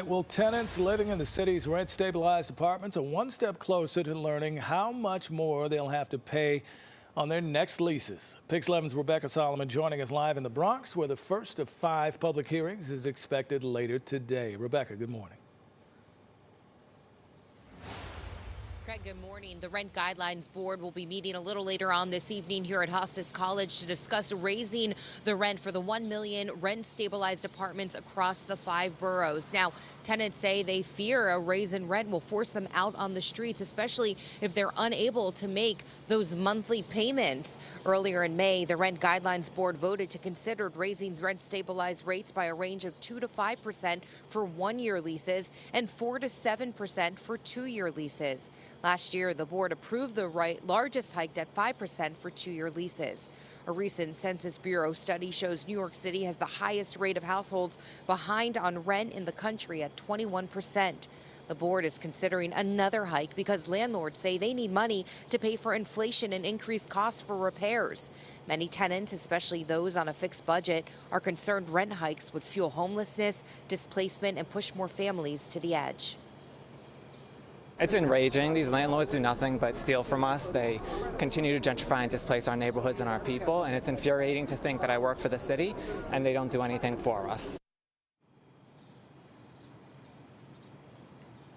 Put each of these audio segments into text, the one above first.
Well, tenants living in the city's rent-stabilized apartments are one step closer to learning how much more they'll have to pay on their next leases. Pix 11's Rebecca Solomon joining us live in the Bronx, where the first of 5 public hearings is expected later today. Rebecca, good morning. Greg, good morning. The Rent Guidelines Board will be meeting a little later on this evening here at Hostos College to discuss raising the rent for the 1 million rent-stabilized apartments across the 5 boroughs. Now, tenants say they fear a raise in rent will force them out on the streets, especially if they're unable to make those monthly payments. Earlier in May, the Rent Guidelines Board voted to consider raising rent-stabilized rates by a range of 2 to 5% for 1-year leases and 4 to 7% for 2-year leases. Last year, the board approved the largest hike at 5% for 2-year leases. A recent Census Bureau study shows New York City has the highest rate of households behind on rent in the country at 21%. The board is considering another hike because landlords say they need money to pay for inflation and increased costs for repairs. Many tenants, especially those on a fixed budget, are concerned rent hikes would fuel homelessness, displacement, and push more families to the edge. It's enraging. These landlords do nothing but steal from us. They continue to gentrify and displace our neighborhoods and our people, and it's infuriating to think that I work for the city and they don't do anything for us.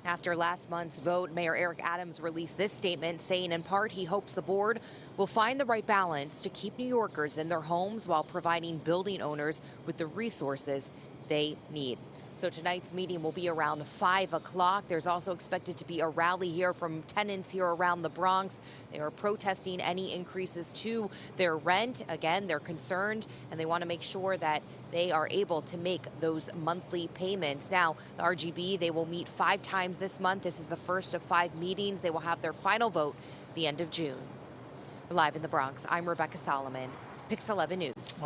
After last month's vote, Mayor Eric Adams released this statement saying in part he hopes the board will find the right balance to keep New Yorkers in their homes while providing building owners with the resources they need. So tonight's meeting will be around 5 o'clock. There's also expected to be a rally here from tenants here around the Bronx. They are protesting any increases to their rent. Again, they're concerned and they want to make sure that they are able to make those monthly payments. Now, the RGB, they will meet 5 times this month. This is the first of 5 meetings. They will have their final vote the end of June. Live in the Bronx, I'm Rebecca Solomon, Pix 11 News.